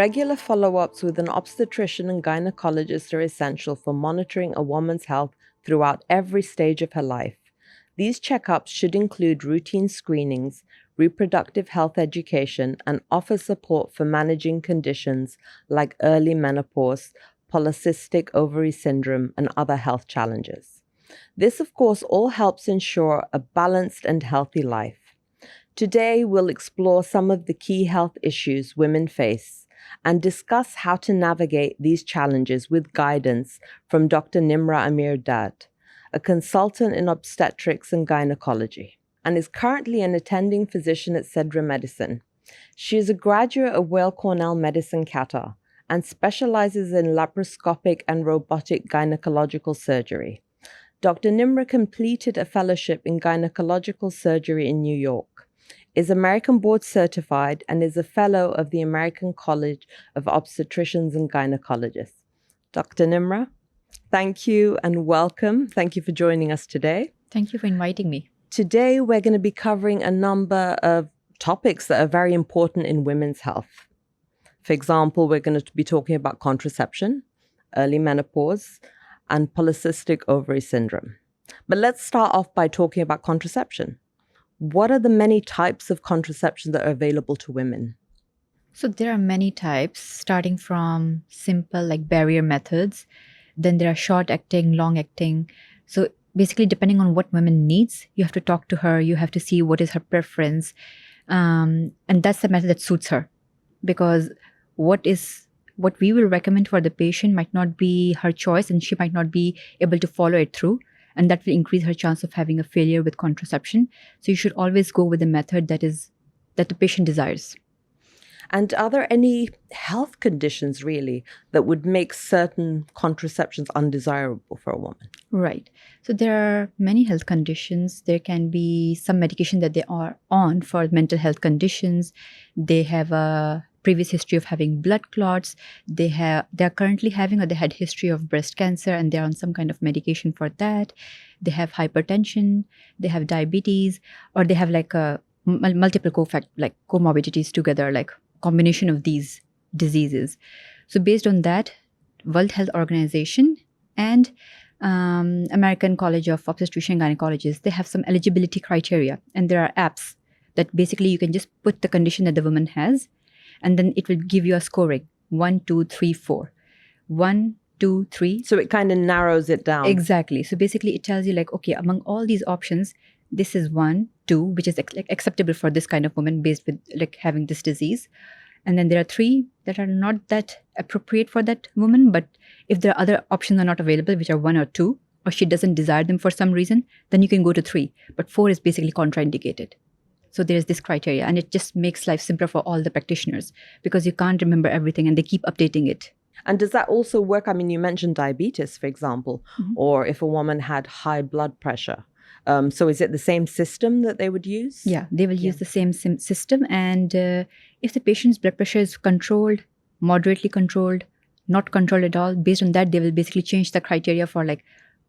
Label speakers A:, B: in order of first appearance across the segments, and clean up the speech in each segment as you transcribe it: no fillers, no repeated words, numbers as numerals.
A: Regular follow-ups with an obstetrician and gynecologist are essential for monitoring a woman's health throughout every stage of her life. These checkups should include routine screenings, reproductive health education, and offer support for managing conditions like early menopause, polycystic ovary syndrome, and other health challenges. This, of course, all helps ensure a balanced and healthy life. Today, we'll explore some of the key health issues women face and discuss how to navigate these challenges with guidance from Dr. Nimra Amir Dad, a consultant in obstetrics and gynecology, and is currently an attending physician at Cedra Medicine. She is a graduate of Weill Cornell Medicine, Qatar, and specializes in laparoscopic and robotic gynecological surgery. Dr. Nimra completed a fellowship in gynecological surgery in New York, is American board certified, and is a fellow of the American College of Obstetricians and Gynecologists. Dr. Nimra, thank you and welcome. Thank you for joining us today.
B: Thank you for inviting me.
A: Today, we're going to be covering a number of topics that are very important in women's health. For example, we're going to be talking about contraception, early menopause, and polycystic ovary syndrome. But let's start off by talking about contraception. What are the many types of contraception that are available to women?
B: So there are many types, starting from simple like barrier methods. Then there are short-acting, long-acting. So basically, depending on what woman needs, you have to talk to her. You have to see what is her preference. And that's the method that suits her. Because what we will recommend for the patient might not be her choice, and she might not be able to follow it through. And that will increase her chance of having a failure with contraception. So you should always go with a method that the patient desires.
A: And are there any health conditions really that would make certain contraceptions undesirable for a woman?
B: Right. So there are many health conditions. There can be some medication that they are on for mental health conditions. They have a previous history of having blood clots. They're currently having, or they had history of breast cancer, and they're on some kind of medication for that. They have hypertension. They have diabetes, or they have like multiple comorbidities together, like combination of these diseases. So based on that, World Health Organization and American College of Obstetrician and Gynecologists, they have some eligibility criteria, and there are apps that basically you can just put the condition that the woman has, and then it will give you a scoring 1, 2, 3, 4. 1, 2, 3.
A: So it kind of narrows it down.
B: Exactly. So basically it tells you like, okay, among all these options, this is 1, 2, which is like acceptable for this kind of woman based with like having this disease. And then there are 3 that are not that appropriate for that woman. But if there are other options are not available, which are 1 or 2, or she doesn't desire them for some reason, then you can go to 3. But 4 is basically contraindicated. So there's this criteria, and it just makes life simpler for all the practitioners because you can't remember everything and they keep updating it.
A: And does that also work? I mean, you mentioned diabetes, for example, or if a woman had high blood pressure. So is it the same system that they would use?
B: Yeah, they will use the same system. And if the patient's blood pressure is controlled, moderately controlled, not controlled at all, based on that, they will basically change the criteria for like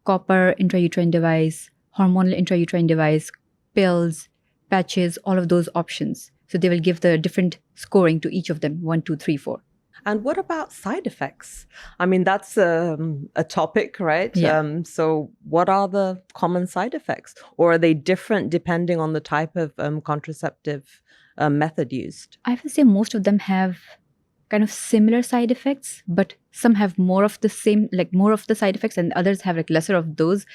B: copper intrauterine device, hormonal intrauterine device, pills, patches, all of those options. So they will give the different scoring to each of them, 1, 2, 3, 4.
A: And what about side effects? I mean, that's a topic, right?
B: Yeah.
A: So what are the common side effects? Or are they different depending on the type of contraceptive method used?
B: I would say most of them have kind of similar side effects, but some have more of the side effects, and others have like lesser of those.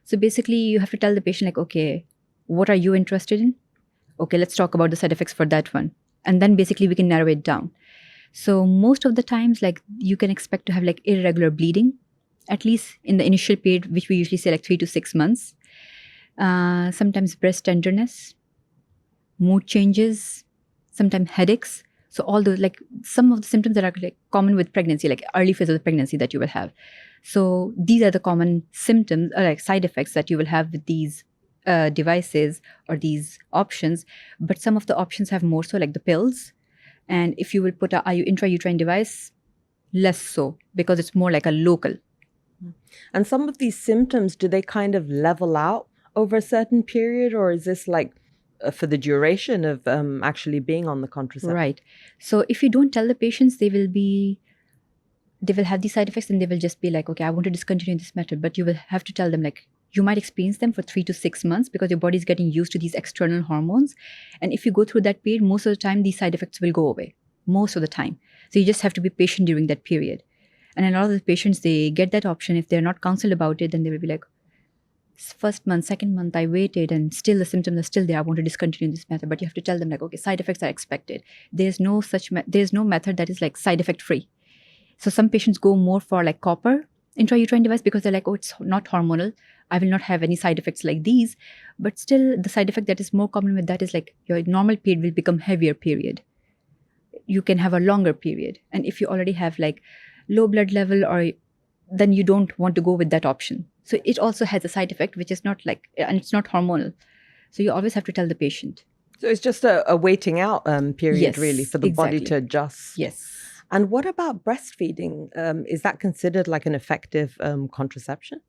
B: So basically you have to tell the patient like, okay, what are you interested in? Okay, let's talk about the side effects for that one. And then basically we can narrow it down. So most of the times, like you can expect to have like irregular bleeding, at least in the initial period, which we usually say like 3 to 6 months. Sometimes breast tenderness, mood changes, sometimes headaches. So all those, like some of the symptoms that are like common with pregnancy, like early phase of the pregnancy that you will have. So these are the common symptoms or like side effects that you will have with these devices or these options. But some of the options have more so, like the pills. And if you will put a intrauterine device, less so, because it's more like a local.
A: And some of these symptoms, do they kind of level out over a certain period, or is this like for the duration of actually being on the contraceptive.
B: Right. So if you don't tell the patients, they will have these side effects and they will just be like, okay, I want to discontinue this method. But you will have to tell them, like, you might experience them for 3 to 6 months because your body is getting used to these external hormones. And if you go through that period, most of the time, these side effects will go away. Most of the time. So you just have to be patient during that period. And a lot of the patients, they get that option. If they're not counseled about it, then they will be like, first month, second month, I waited and still the symptoms are still there. I want to discontinue this method. But you have to tell them, like, okay, side effects are expected. There's no method that is like side effect free. So some patients go more for like copper intrauterine device because they're like, oh, it's not hormonal. I will not have any side effects like these. But still, the side effect that is more common with that is like your normal period will become heavier period. You can have a longer period. And if you already have like low blood level, or then you don't want to go with that option. So it also has a side effect, which is not like, and it's not hormonal. So you always have to tell the patient.
A: So it's just a waiting out period,
B: Yes,
A: really, for the body
B: exactly.
A: to adjust.
B: Yes.
A: And what about breastfeeding? Is that considered like an effective contraception?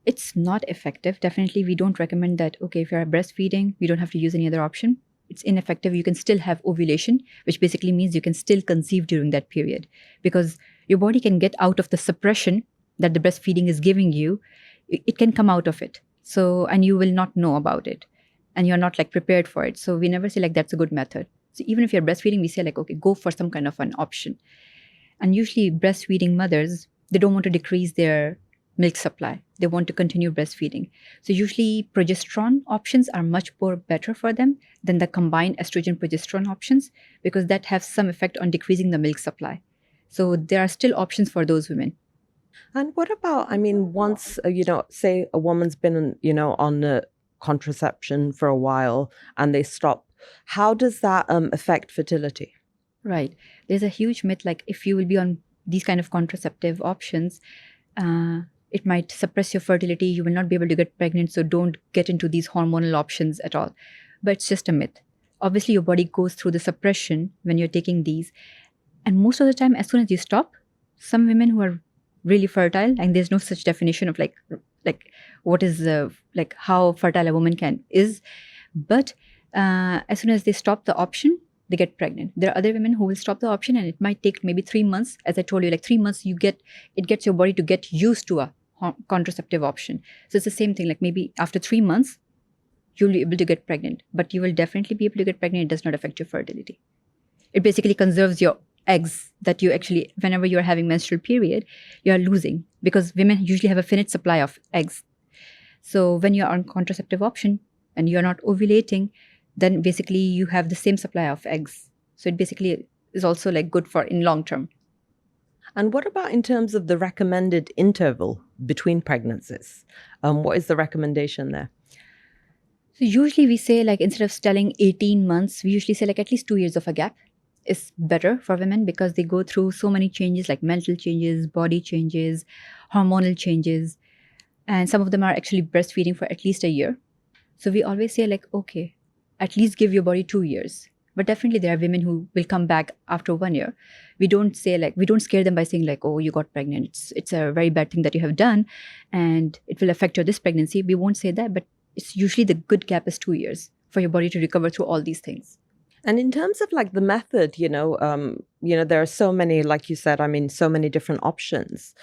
B: It's not effective. Definitely, we don't recommend that, okay, if you're breastfeeding, you don't have to use any other option. It's ineffective. You can still have ovulation, which basically means you can still conceive during that period because your body can get out of the suppression that the breastfeeding is giving you. It can come out of it. So, and you will not know about it and you're not like prepared for it. So we never say like that's a good method. So even if you're breastfeeding, we say like, okay, go for some kind of an option. And usually breastfeeding mothers, they don't want to decrease their milk supply. They want to continue breastfeeding. So usually progesterone options are much more better for them than the combined estrogen progesterone options because that has some effect on decreasing the milk supply. So there are still options for those women.
A: And what about, I mean, once, say a woman's been, on the contraception for a while and they stop, how does that affect fertility?
B: Right. There's a huge myth, like if you will be on these kind of contraceptive options, it might suppress your fertility. You will not be able to get pregnant. So don't get into these hormonal options at all. But it's just a myth. Obviously, your body goes through the suppression when you're taking these. And most of the time, as soon as you stop, some women who are really fertile, and there's no such definition of like what is like how fertile a woman is. But as soon as they stop the option, they get pregnant. There are other women who will stop the option and it might take maybe 3 months. As I told you, like 3 months, it gets your body to get used to a contraceptive option. So it's the same thing, like maybe after 3 months, you'll be able to get pregnant, but you will definitely be able to get pregnant. It does not affect your fertility. It basically conserves your eggs that you actually, whenever you're having menstrual period, you're losing because women usually have a finite supply of eggs. So when you're on contraceptive option and you're not ovulating, then basically you have the same supply of eggs. So it basically is also like good for in long term.
A: And what about in terms of the recommended interval between pregnancies? What is the recommendation there?
B: So usually we say like instead of telling 18 months, we usually say like at least 2 years of a gap is better for women because they go through so many changes like mental changes, body changes, hormonal changes. And some of them are actually breastfeeding for at least a year. So we always say like, okay, at least give your body 2 years. But definitely there are women who will come back after 1 year. We don't scare them by saying like, oh, you got pregnant. It's a very bad thing that you have done and it will affect this pregnancy. We won't say that, but it's usually the good gap is 2 years for your body to recover through all these things.
A: And in terms of like the method, there are so many, like you said, I mean, so many different options.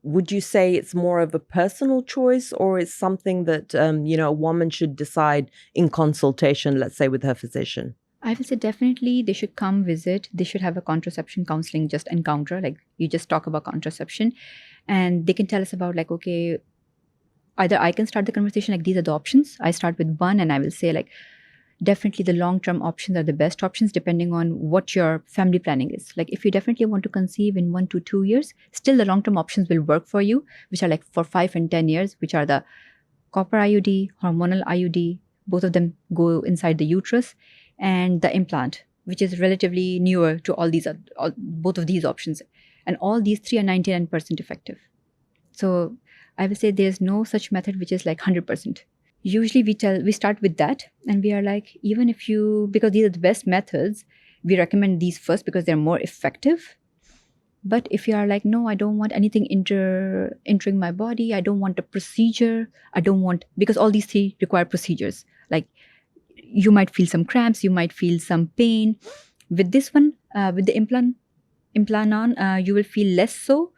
A: Would you say it's more of a personal choice or is something that, a woman should decide in consultation, let's say with her physician?
B: I will say definitely they should come visit. They should have a contraception counseling just encounter. Like you just talk about contraception and they can tell us about like, okay, either I can start the conversation like these are the options. I start with one and I will say like, definitely the long-term options are the best options depending on what your family planning is. Like if you definitely want to conceive in 1 to 2 years, still the long-term options will work for you, which are like for 5 and 10 years, which are the copper IUD, hormonal IUD, both of them go inside the uterus, and the implant, which is relatively newer to both of these options. And all these 3 are 99% effective. So I will say there's no such method which is like 100%. Usually we start with that and we are like, even if because these are the best methods, we recommend these first because they're more effective. But if you are like, no, I don't want anything entering my body, I don't want a procedure, because all these 3 require procedures. Like you might feel some cramps, you might feel some pain. With this one, with the Implanon, you will feel less so,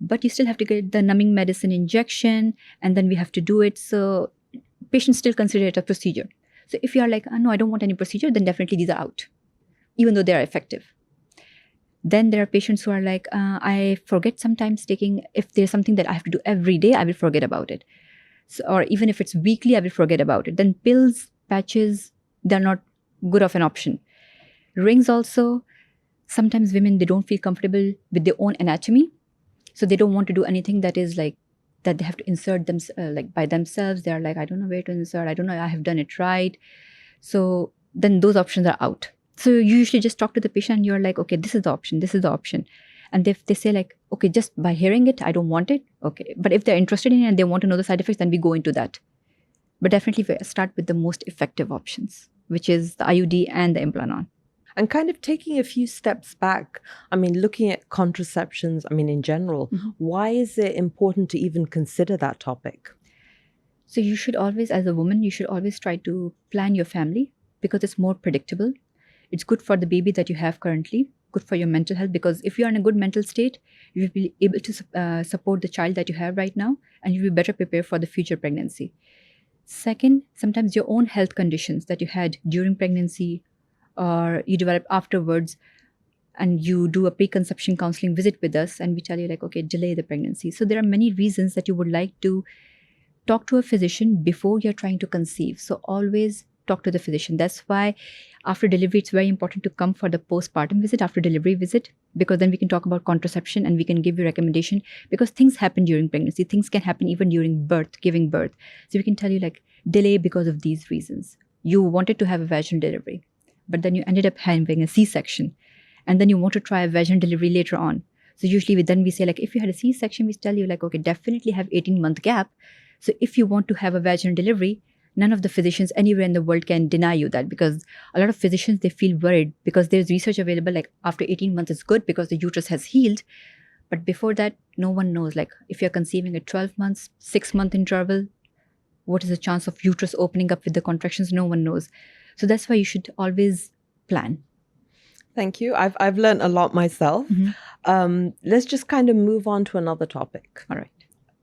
B: but you still have to get the numbing medicine injection, and then we have to do it. So patients still consider it a procedure. So if you are like, no, I don't want any procedure, then definitely these are out, even though they are effective. Then there are patients who are like, I forget sometimes taking, if there's something that I have to do every day, I will forget about it. So, or even if it's weekly, I will forget about it. Then pills, patches, they're not good of an option. Rings also, sometimes women, they don't feel comfortable with their own anatomy. So they don't want to do anything that is like, that they have to insert them like by themselves. They're like, I don't know where to insert. I don't know, I have done it right. So then those options are out. So you usually just talk to the patient and you're like, okay, this is the option, this is the option. And if they say like, okay, just by hearing it, I don't want it. Okay. But if they're interested in it and they want to know the side effects, then we go into that. But definitely we start with the most effective options, which is the IUD and the Implanon.
A: And kind of taking a few steps back, I mean, looking at contraceptions, I mean, in general, why is it important to even consider that topic?
B: So you should always, as a woman, you should always try to plan your family because it's more predictable. It's good for the baby that you have currently, good for your mental health, because if you are in a good mental state, you will be able to support the child that you have right now, and you'll be better prepared for the future pregnancy. Second, sometimes your own health conditions that you had during pregnancy or you develop afterwards, and you do a pre-conception counseling visit with us, and we tell you like, okay, delay the pregnancy. So there are many reasons that you would like to talk to a physician before you're trying to conceive. So always talk to the physician. That's why after delivery, it's very important to come for the postpartum visit, after delivery visit, because then we can talk about contraception and we can give you recommendation, because things happen during pregnancy. Things can happen even during birth, giving birth. So we can tell you like, delay because of these reasons. You wanted to have a vaginal delivery, but then you ended up having a C-section, and then you want to try a vaginal delivery later on. So usually we say like, if you had a C-section, we tell you like, okay, definitely have 18-month gap. So if you want to have a vaginal delivery, none of the physicians anywhere in the world can deny you that, because a lot of physicians, they feel worried because there's research available like after 18 months is good because the uterus has healed. But before that, no one knows, like if you're conceiving at 12 months, 6-month interval, what is the chance of uterus opening up with the contractions? No one knows. So that's why you should always plan.
A: Thank you. I've learned a lot myself. Let's just kind of move on to another topic.
B: All right.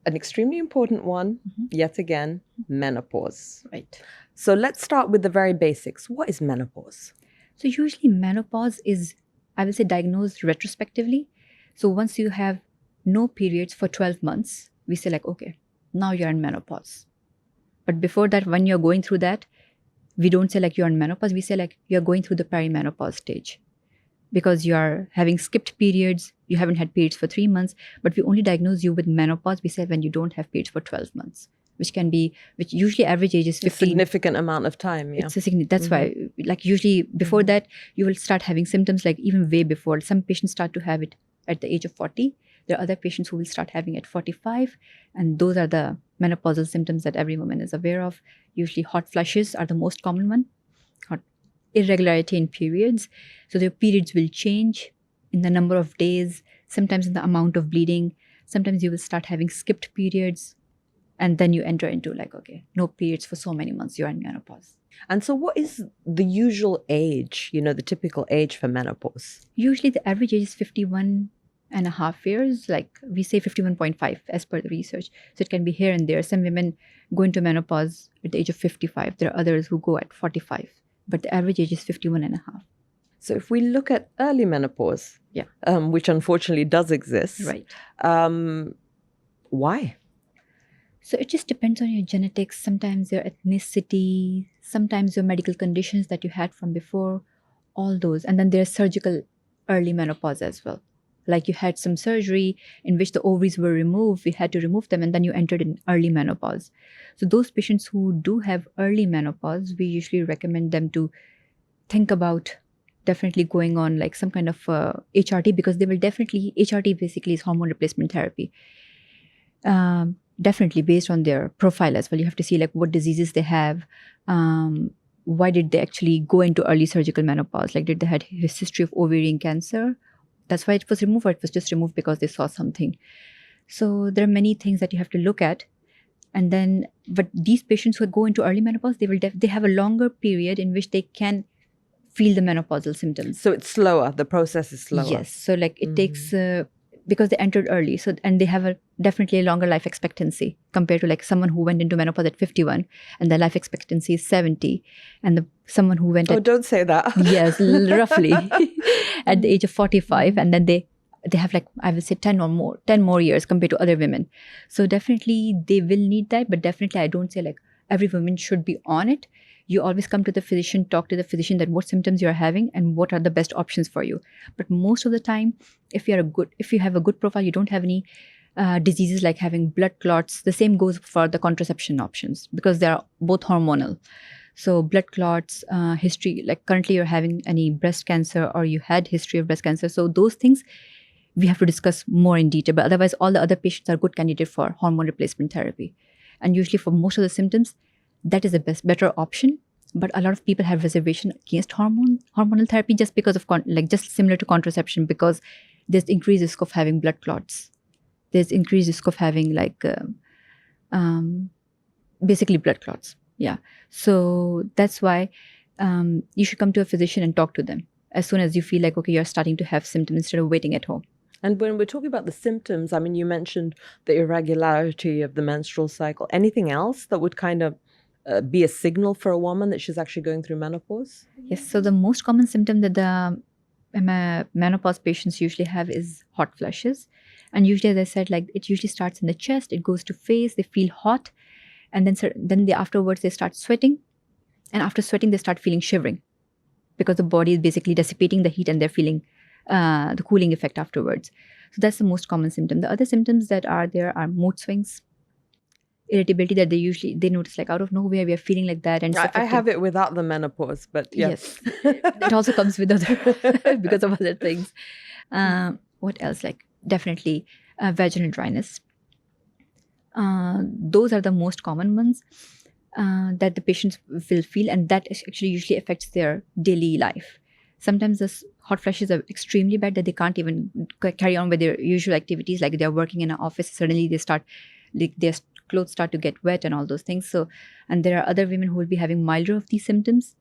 A: An extremely important one, yet again, menopause.
B: Right.
A: So let's start with the very basics. What is menopause?
B: So usually menopause is, I will say, diagnosed retrospectively. So once you have no periods for 12 months, we say like, okay, now you're in menopause. But before that, when you're going through that, we don't say like you're in menopause. We say like you're going through the perimenopause stage, because you're having skipped periods, you haven't had periods for 3 months, but we only diagnose you with menopause, we say, when you don't have periods for 12 months, which usually average age is 15.
A: A significant amount of time, yeah.
B: That's why, like usually before that, you will start having symptoms like even way before. Some patients start to have it at the age of 40. There are other patients who will start having at 45. And those are the menopausal symptoms that every woman is aware of. Usually hot flushes are the most common one. Irregularity in periods. So their periods will change in the number of days, sometimes in the amount of bleeding. Sometimes you will start having skipped periods, and then you enter into like, okay, no periods for so many months, you're in menopause.
A: And so what is the usual age, the typical age for menopause?
B: Usually the average age is 51.5 years, like we say 51.5 as per the research. So it can be here and there. Some women go into menopause at the age of 55. There are others who go at 45. But the average age is 51.5.
A: So if we look at early menopause, which unfortunately does exist,
B: right?
A: Why?
B: So it just depends on your genetics, sometimes your ethnicity, sometimes your medical conditions that you had from before, all those. And then there's surgical early menopause as well. Like you had some surgery in which the ovaries were removed, we had to remove them, and then you entered in early menopause. So those patients who do have early menopause, we usually recommend them to think about definitely going on like some kind of HRT, because they will definitely, HRT basically is hormone replacement therapy. Definitely based on their profile as well. You have to see like what diseases they have. Why did they actually go into early surgical menopause? Like did they have a history of ovarian cancer? That's why it was removed, or it was just removed because they saw something. So there are many things that you have to look at. And then, but these patients who go into early menopause, they have a longer period in which they can feel the menopausal symptoms.
A: So it's slower. The process is slower.
B: Yes. So like it takes, because they entered early. So, and they have definitely a longer life expectancy compared to like someone who went into menopause at 51 and their life expectancy is 70. And someone who went
A: don't say that.
B: Yes, roughly at the age of 45. And then they have like, I would say 10 more years compared to other women. So definitely they will need that. But definitely I don't say like every woman should be on it. You always come to the physician, talk to the physician that what symptoms you're having and what are the best options for you. But most of the time, if you have a good profile, you don't have any diseases like having blood clots. The same goes for the contraception options because they are both hormonal. So blood clots, history, like currently you're having any breast cancer or you had history of breast cancer. So those things we have to discuss more in detail. But otherwise, all the other patients are good candidates for hormone replacement therapy. And usually for most of the symptoms, that is the better option. But a lot of people have reservation against hormonal therapy just because of just similar to contraception, because there's increased risk of having blood clots. There's increased risk of having basically blood clots. Yeah. So that's why you should come to a physician and talk to them as soon as you feel like, okay, you're starting to have symptoms instead of waiting at home.
A: And when we're talking about the symptoms, I mean, you mentioned the irregularity of the menstrual cycle. Anything else that would kind of be a signal for a woman that she's actually going through menopause?
B: Yes. So the most common symptom that the menopause patients usually have is hot flushes. And usually, as I said, like it usually starts in the chest, it goes to face, they feel hot. And then afterwards, they start sweating. And after sweating, they start feeling shivering because the body is basically dissipating the heat and they're feeling the cooling effect afterwards. So that's the most common symptom. The other symptoms that are there are mood swings, irritability that they notice like out of nowhere we are feeling like that. And
A: I have it without the menopause, but yes.
B: It also comes with other because of other things. What else? Like definitely vaginal dryness. Those are the most common ones that the patients will feel, and that actually usually affects their daily life. Sometimes the hot flushes are extremely bad that they can't even carry on with their usual activities. Like they're working in an office, suddenly they start, like their clothes start to get wet and all those things. So, and there are other women who will be having milder of these symptoms.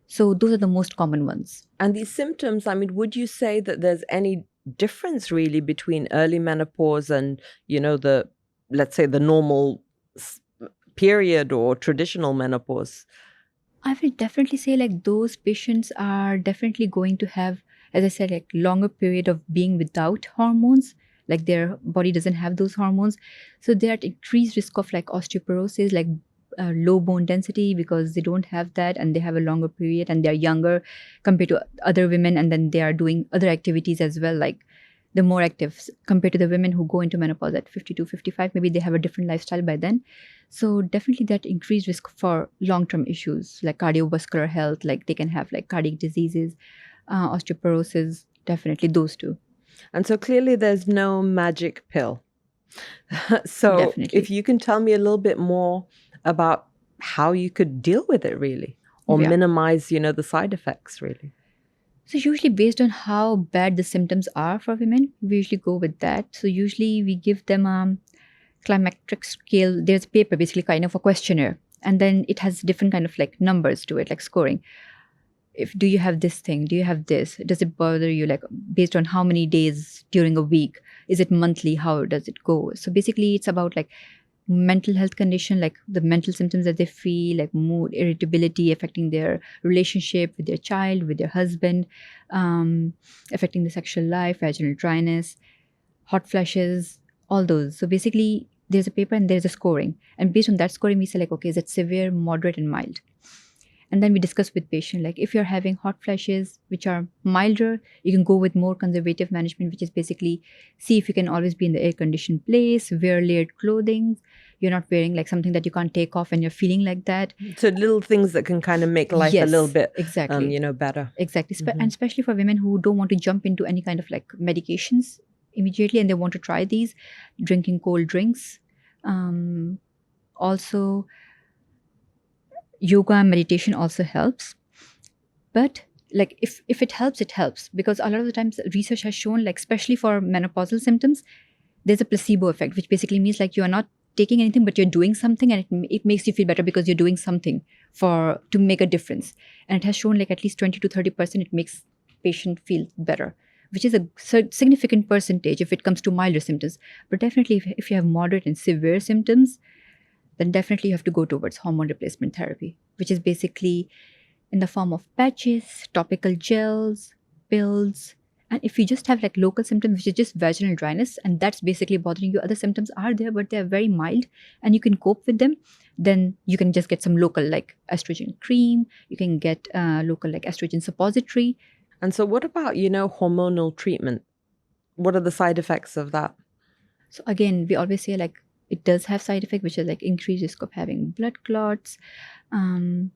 B: So those are the most common ones.
A: And these symptoms, I mean, would you say that there's any difference really between early menopause and, let's say the normal period or traditional menopause?
B: I will definitely say like those patients are definitely going to have, as I said, like longer period of being without hormones. Like their body doesn't have those hormones. So they're at increased risk of like osteoporosis, like low bone density, because they don't have that and they have a longer period and they're younger compared to other women. And then they are doing other activities as well, like the more active compared to the women who go into menopause at 52, 55. Maybe they have a different lifestyle by then. So definitely that increased risk for long-term issues like cardiovascular health, like they can have like cardiac diseases, osteoporosis, definitely those two.
A: And so clearly there's no magic pill. So
B: definitely.
A: If you can tell me a little bit more about how you could deal with it really, or minimize, the side effects really.
B: So usually based on how bad the symptoms are for women, we usually go with that. So usually we give them a climacteric scale. There's a paper, basically kind of a questionnaire. And then it has different kind of like numbers to it, like scoring. Do you have this thing? Do you have this? Does it bother you? Like based on how many days during a week? Is it monthly? How does it go? So basically it's about like mental health condition, like the mental symptoms that they feel, like mood, irritability, affecting their relationship with their child, with their husband, affecting the sexual life, vaginal dryness, hot flushes, all those. So basically there's a paper and there's a scoring. And based on that scoring, we say like, okay, is it severe, moderate, and mild? And then we discuss with patient, like if you're having hot flushes, which are milder, you can go with more conservative management, which is basically see if you can always be in the air-conditioned place, wear layered clothing. You're not wearing like something that you can't take off and you're feeling like that.
A: So little things that can kind of make life a little bit,
B: exactly.
A: Better.
B: Exactly. And especially for women who don't want to jump into any kind of like medications immediately and they want to try these, drinking cold drinks. Also, yoga and meditation also helps. But like if it helps, it helps, because a lot of the times research has shown, like especially for menopausal symptoms, there's a placebo effect, which basically means like you are not taking anything, but you're doing something, and it makes you feel better because you're doing something to make a difference. And it has shown like at least 20 to 30% it makes patient feel better, which is a significant percentage if it comes to milder symptoms. But definitely if you have moderate and severe symptoms, then definitely you have to go towards hormone replacement therapy, which is basically in the form of patches, topical gels, pills. And if you just have like local symptoms, which is just vaginal dryness, and that's basically bothering you, other symptoms are there, but they're very mild and you can cope with them, then you can just get some local like estrogen cream, you can get local like estrogen suppository.
A: And so what about, hormonal treatment? What are the side effects of that?
B: So again, we always say like it does have side effects, which is like increased risk of having blood clots.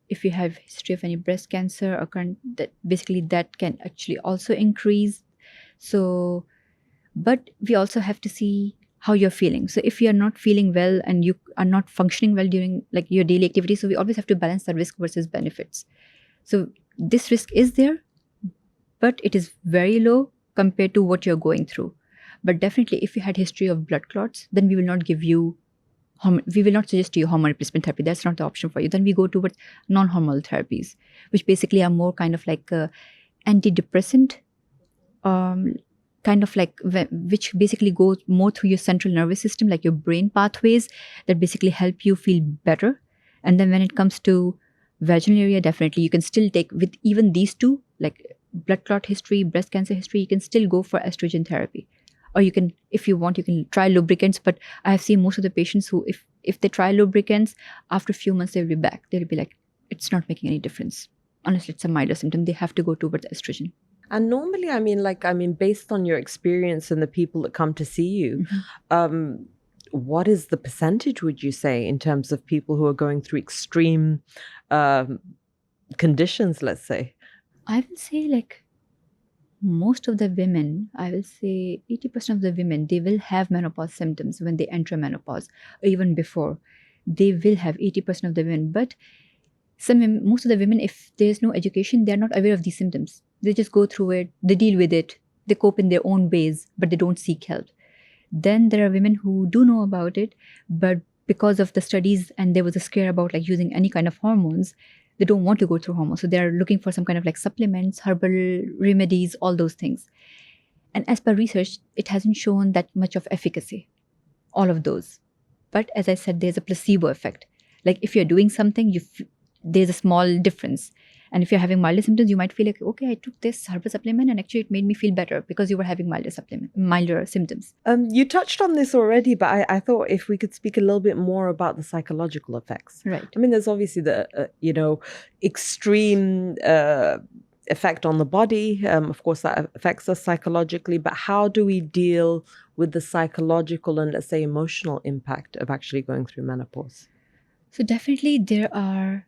B: If you have history of any breast cancer or that can actually also increase. So, but we also have to see how you're feeling. So if you're not feeling well and you are not functioning well during like your daily activities, so we always have to balance the risk versus benefits. So this risk is there, but it is very low compared to what you're going through. But definitely if you had history of blood clots, then we will not suggest you hormone replacement therapy. That's not the option for you. Then we go towards non-hormonal therapies, which basically are more kind of like antidepressant, kind of like which basically goes more through your central nervous system, like your brain pathways that basically help you feel better. And then when it comes to vaginal area, definitely you can still take with even these two, like blood clot history, breast cancer history, you can still go for estrogen therapy. Or you can, if you want, you can try lubricants. But I have seen most of the patients who, if they try lubricants, after a few months, they'll be back. They'll be like, it's not making any difference. Honestly, it's a milder symptom. They have to go towards estrogen.
A: And normally, based on your experience and the people that come to see you, what is the percentage, would you say, in terms of people who are going through extreme conditions, let's say?
B: I will say like most of the women, I will say 80% of the women, they will have menopause symptoms when they enter menopause, or even before. They will have 80% of the women. But most of the women, if there's no education, they're not aware of these symptoms. They just go through it, they deal with it, they cope in their own ways, but they don't seek help. Then there are women who do know about it, but because of the studies and there was a scare about like using any kind of hormones, they don't want to go through hormones. So they're looking for some kind of like supplements, herbal remedies, all those things. And as per research, it hasn't shown that much of efficacy, all of those. But as I said, there's a placebo effect. Like if you're doing something, there's a small difference. And if you're having milder symptoms, you might feel like, okay, I took this herbal supplement and actually it made me feel better because you were having milder symptoms.
A: You touched on this already, but I thought if we could speak a little bit more about the psychological effects.
B: Right.
A: I mean, there's obviously the, extreme effect on the body. Of course, that affects us psychologically, but how do we deal with the psychological and, let's say, emotional impact of actually going through menopause?
B: So definitely there are,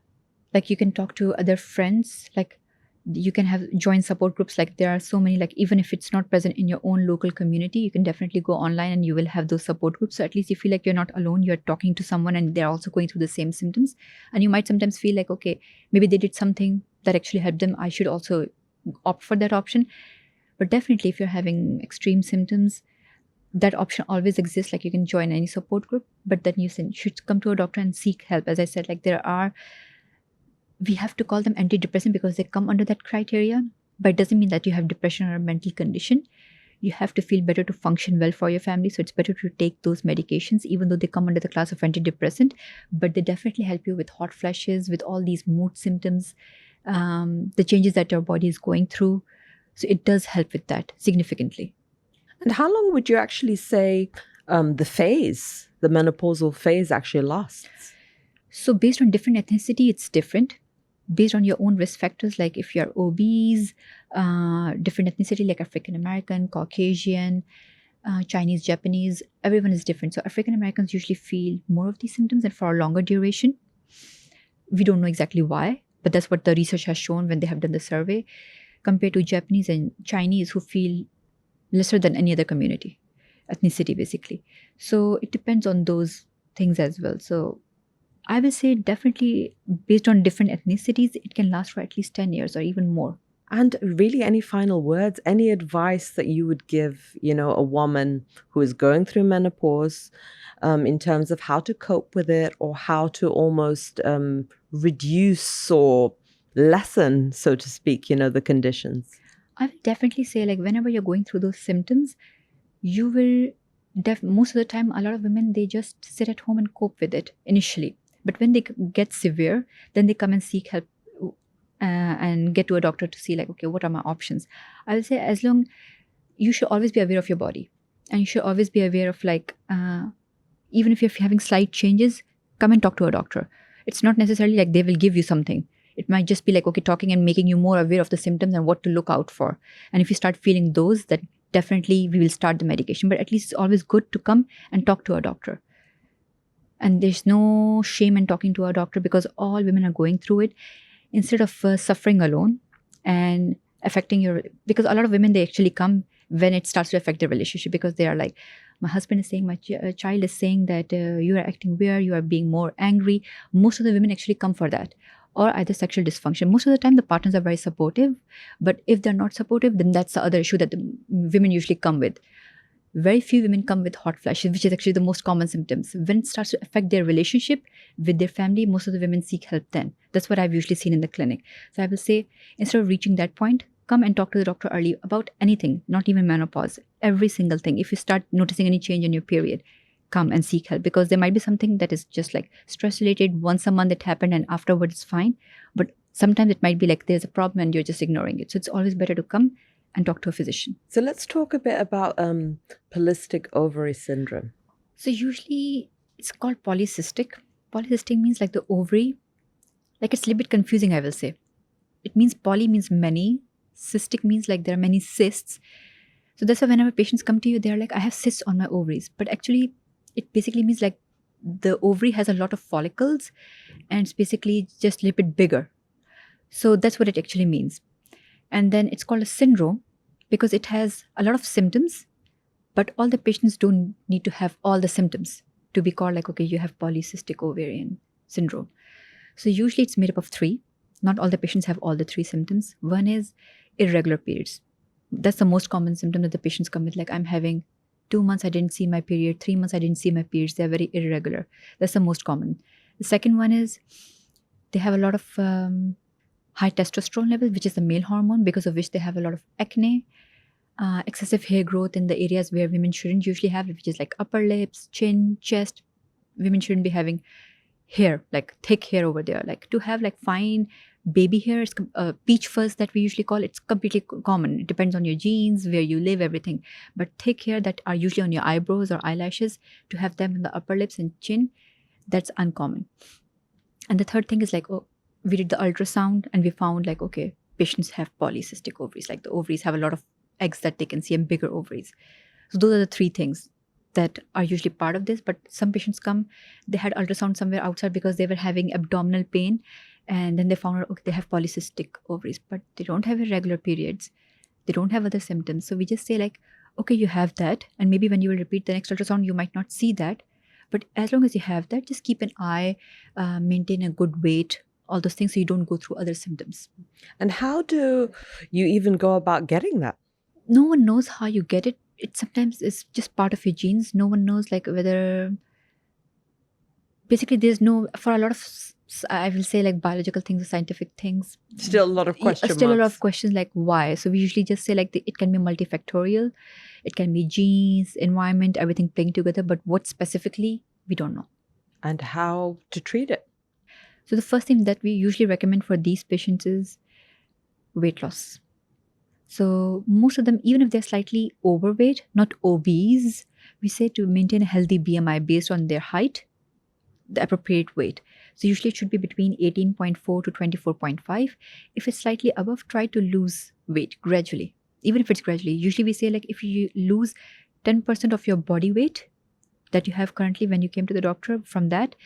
B: like you can talk to other friends, like you can have joint support groups. Like there are so many, like even if it's not present in your own local community, you can definitely go online and you will have those support groups. So at least you feel like you're not alone, you're talking to someone and they're also going through the same symptoms. And you might sometimes feel like, okay, maybe they did something that actually helped them, I should also opt for that option. But definitely if you're having extreme symptoms, that option always exists. Like you can join any support group, but then you should come to a doctor and seek help. As I said, like we have to call them antidepressant because they come under that criteria, but it doesn't mean that you have depression or a mental condition. You have to feel better to function well for your family. So it's better to take those medications, even though they come under the class of antidepressant, but they definitely help you with hot flashes, with all these mood symptoms, the changes that your body is going through. So it does help with that significantly.
A: And how long would you actually say the menopausal phase actually lasts?
B: So based on different ethnicity, it's different. Based on your own risk factors, like if you're obese, different ethnicity like African American, Caucasian, Chinese, Japanese, everyone is different. So African Americans usually feel more of these symptoms and for a longer duration. We don't know exactly why, but that's what the research has shown when they have done the survey, compared to Japanese and Chinese who feel lesser than any other community, ethnicity basically. So it depends on those things as well. So I will say definitely based on different ethnicities, it can last for at least 10 years or even more.
A: And really, any final words, any advice that you would give, a woman who is going through menopause, in terms of how to cope with it, or how to almost reduce or lessen, so to speak, the conditions?
B: I will definitely say, like, whenever you're going through those symptoms, you will most of the time, a lot of women, they just sit at home and cope with it initially. But when they get severe, then they come and seek help and get to a doctor to see, like, okay, what are my options? I will say, you should always be aware of your body, and you should always be aware of, like, even if you're having slight changes, come and talk to a doctor. It's not necessarily like they will give you something. It might just be like, okay, talking and making you more aware of the symptoms and what to look out for. And if you start feeling those, then definitely we will start the medication. But at least it's always good to come and talk to a doctor. And there's no shame in talking to a doctor, because all women are going through it. Instead of suffering alone and affecting because a lot of women, they actually come when it starts to affect their relationship, because they are like, my husband is saying, my child is saying that you are acting weird, you are being more angry. Most of the women actually come for that, or either sexual dysfunction. Most of the time, the partners are very supportive, but if they're not supportive, then that's the other issue that the women usually come with. Very few women come with hot flashes, which is actually the most common symptoms. When it starts to affect their relationship with their family, most of the women seek help then. That's what I've usually seen in the clinic. So I will say, instead of reaching that point, come and talk to the doctor early about anything, not even menopause, every single thing. If you start noticing any change in your period, come and seek help, because there might be something that is just like stress related. Once a month it happened and afterwards it's fine. But sometimes it might be like there's a problem and you're just ignoring it. So it's always better to come and talk to a physician.
A: So let's talk a bit about polycystic ovary syndrome.
B: So usually it's called polycystic. Polycystic means like the ovary. Like, it's a little bit confusing, I will say. It means poly means many. Cystic means like there are many cysts. So that's why whenever patients come to you, they're like, I have cysts on my ovaries. But actually, it basically means like the ovary has a lot of follicles and it's basically just a little bit bigger. So that's what it actually means. And then it's called a syndrome because it has a lot of symptoms, but all the patients don't need to have all the symptoms to be called like, okay, you have polycystic ovarian syndrome. So usually it's made up of 3. Not all the patients have all the 3 symptoms. One is irregular periods. That's the most common symptom that the patients come with. Like, I'm having 2 months I didn't see my period, 3 months I didn't see my periods. They're very irregular. That's the most common. The second one is they have a lot of high testosterone level, which is the male hormone, because of which they have a lot of acne, excessive hair growth in the areas where women shouldn't usually have it, which is like upper lips, chin, chest. Women shouldn't be having hair, like thick hair over there. Like, to have like fine baby hair, it's peach fuzz that we usually call, it's completely common. It depends on your genes, where you live, everything. But thick hair that are usually on your eyebrows or eyelashes, to have them in the upper lips and chin, that's uncommon. And the third thing is like, we did the ultrasound and we found like, okay, patients have polycystic ovaries. Like, the ovaries have a lot of eggs that they can see and bigger ovaries. So those are the 3 things that are usually part of this. But some patients come, they had ultrasound somewhere outside because they were having abdominal pain, and then they found out, okay, they have polycystic ovaries, but they don't have irregular periods, they don't have other symptoms. So we just say like, okay, you have that, and maybe when you will repeat the next ultrasound, you might not see that, but as long as you have that, just keep an eye, maintain a good weight, all those things, so you don't go through other symptoms.
A: And how do you even go about getting that?
B: No one knows how you get it. It sometimes is just part of your genes. No one knows like whether, basically there's no, for a lot of, I will say like biological things or scientific things,
A: Still a lot of questions.
B: Still a lot of questions like why. So we usually just say like it can be multifactorial. It can be genes, environment, everything playing together. But what specifically, we don't know.
A: And how to treat it?
B: So the first thing that we usually recommend for these patients is weight loss. So most of them, even if they're slightly overweight, not obese, we say to maintain a healthy BMI based on their height, the appropriate weight. So usually it should be between 18.4 to 24.5. If it's slightly above, try to lose weight gradually. Even if it's gradually, usually we say like if you lose 10% of your body weight that you have currently when you came to the doctor, from that,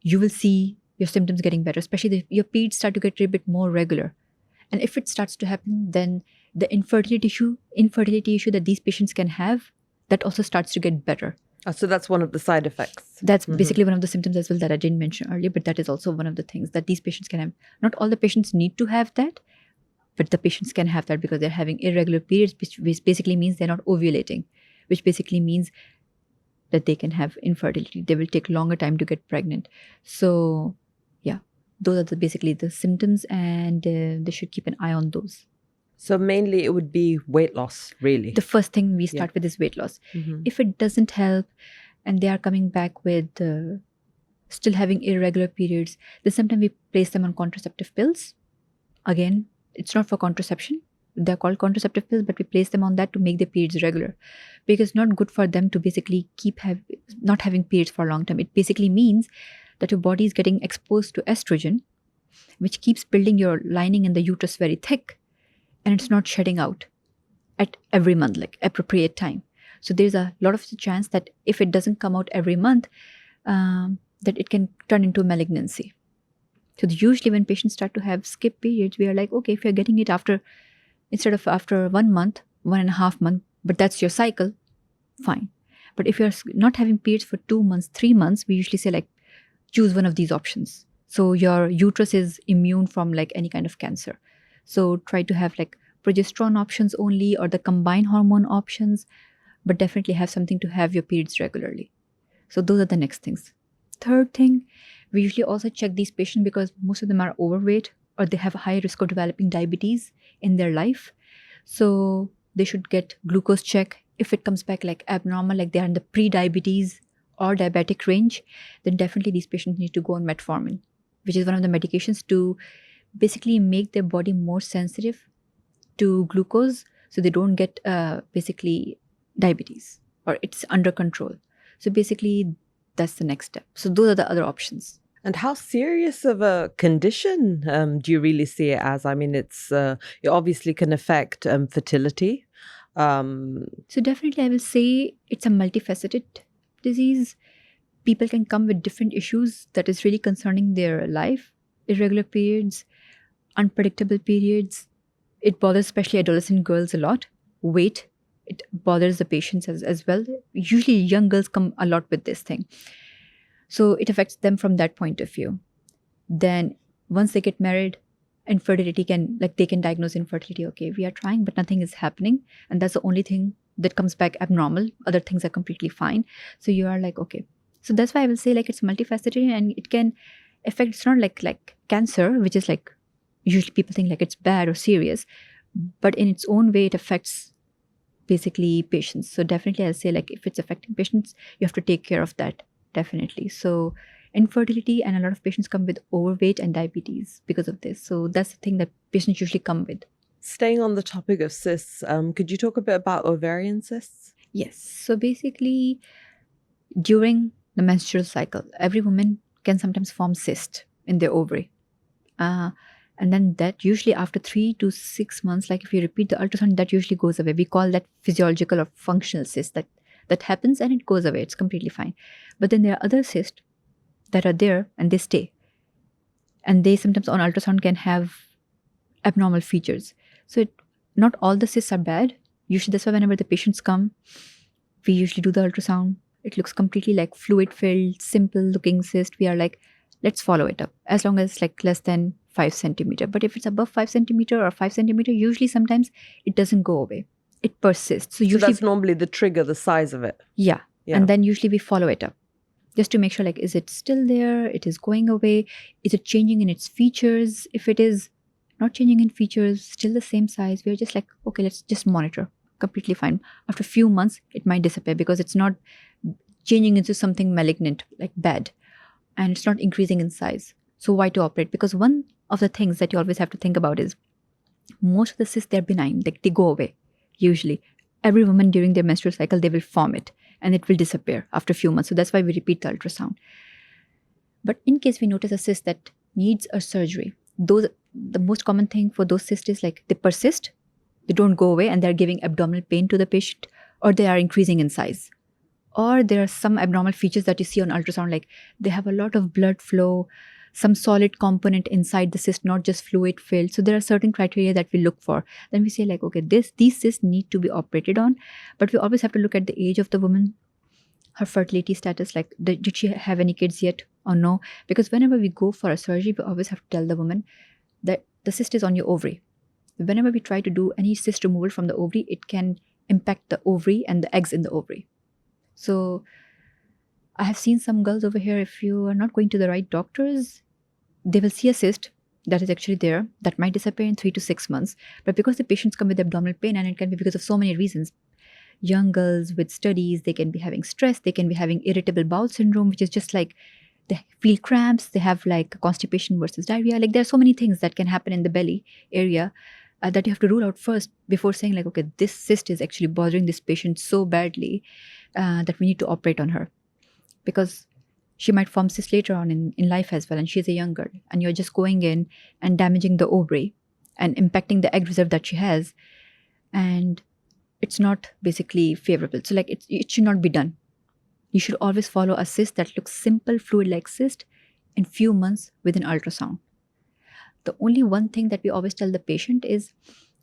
B: you will see your symptoms getting better, especially if your periods start to get a bit more regular. And if it starts to happen, then the infertility issue that these patients can have, that also starts to get better.
A: Oh, so that's one of the side effects.
B: That's basically one of the symptoms as well that I didn't mention earlier, but that is also one of the things that these patients can have. Not all the patients need to have that, But the patients can have that because they're having irregular periods, which basically means they're not ovulating, which basically means that they can have infertility. They will take longer time to get pregnant. So yeah, those are basically the symptoms, and they should keep an eye on those.
A: So mainly it would be weight loss, really.
B: The first thing we start with is weight loss. If it doesn't help and they are coming back with still having irregular periods, then sometimes we place them on contraceptive pills. Again, it's not for contraception. They're called contraceptive pills, but we place them on that to make their periods regular, because it's not good for them to basically keep not having periods for a long time. It basically means that your body is getting exposed to estrogen, which keeps building your lining in the uterus very thick, and it's not shedding out at every month, like appropriate time. So there's a lot of the chance that if it doesn't come out every month, that it can turn into malignancy. So usually when patients start to have skip periods, we are like, okay, if you're getting it instead of after 1 month, 1.5 months, but that's your cycle, fine. But if you're not having periods for 2 months, 3 months, we usually say like, choose one of these options. So your uterus is immune from like any kind of cancer. So try to have like progesterone options only, or the combined hormone options, but definitely have something to have your periods regularly. So those are the next things. Third thing, we usually also check these patients because most of them are overweight, or they have a high risk of developing diabetes in their life. So they should get glucose check. If it comes back like abnormal, like they are in the pre-diabetes or diabetic range, then definitely these patients need to go on metformin, which is one of the medications to basically make their body more sensitive to glucose, so they don't get basically diabetes, or it's under control. So basically that's the next step. So those are the other options.
A: And how serious of a condition do you really see it as? I mean, it obviously can affect fertility.
B: So definitely I will say it's a multifaceted disease. People can come with different issues that is really concerning their life. Irregular periods, unpredictable periods. It bothers especially adolescent girls a lot. Weight, it bothers the patients as well. Usually young girls come a lot with this thing. So it affects them from that point of view. Then once they get married, infertility they can diagnose infertility. Okay, we are trying, but nothing is happening. And that's the only thing that comes back abnormal. Other things are completely fine. So you are like, okay. So that's why I will say like it's multifaceted, and it can affect, it's not like cancer, which is like, usually people think like it's bad or serious, but in its own way, it affects basically patients. So definitely I'll say like if it's affecting patients, you have to take care of that, definitely. So infertility, and a lot of patients come with overweight and diabetes because of this. So that's the thing that patients usually come with.
A: Staying on the topic of cysts, could you talk a bit about ovarian cysts?
B: Yes. So basically, during the menstrual cycle, every woman can sometimes form cyst in their ovary. And then that usually after 3 to 6 months, like if you repeat the ultrasound, that usually goes away. We call that physiological or functional cyst. That happens and it goes away. It's completely fine. But then there are other cysts that are there and they stay. And they sometimes on ultrasound can have abnormal features. So not all the cysts are bad. Usually that's why whenever the patients come, we usually do the ultrasound. It looks completely like fluid-filled, simple-looking cyst. We are like, let's follow it up. As long as it's like less than 5 centimeter. But if it's above 5 centimeter or 5 centimeter, usually sometimes it doesn't go away. It persists. So usually
A: that's normally the trigger, the size of it.
B: Yeah. And then usually we follow it up just to make sure like, is it still there? It is going away. Is it changing in its features? If it is not changing in features, still the same size, we're just like, okay, let's just monitor. Completely fine. After a few months, it might disappear because it's not changing into something malignant, like bad. And it's not increasing in size. So why to operate? Because one of the things that you always have to think about is most of the cysts, they're benign. Like they go away. Usually, every woman during their menstrual cycle, they will form it and it will disappear after a few months. So that's why we repeat the ultrasound. But in case we notice a cyst that needs a surgery, the most common thing for those cysts is like they persist, they don't go away, and they're giving abdominal pain to the patient, or they are increasing in size. Or there are some abnormal features that you see on ultrasound, like they have a lot of blood flow, some solid component inside the cyst, not just fluid filled. So there are certain criteria that we look for. Then we say like, okay, these cysts need to be operated on, but we always have to look at the age of the woman, her fertility status, like did she have any kids yet or no? Because whenever we go for a surgery, we always have to tell the woman that the cyst is on your ovary. whenever we try to do any cyst removal from the ovary, it can impact the ovary and the eggs in the ovary. So I have seen some girls over here, if you are not going to the right doctors, they will see a cyst that is actually there that might disappear in 3 to 6 months. But because the patients come with abdominal pain, and it can be because of so many reasons. Young girls with studies, they can be having stress, they can be having irritable bowel syndrome, which is just like they feel cramps, they have like constipation versus diarrhea. Like there are so many things that can happen in the belly area that you have to rule out first before saying like, okay, this cyst is actually bothering this patient so badly that we need to operate on her. Because she might form cysts later on in life as well, and she's a young girl, and you're just going in and damaging the ovary and impacting the egg reserve that she has, and it's not basically favorable. So like it should not be done. You should always follow a cyst that looks simple, fluid-like cyst in few months with an ultrasound. The only one thing that we always tell the patient is,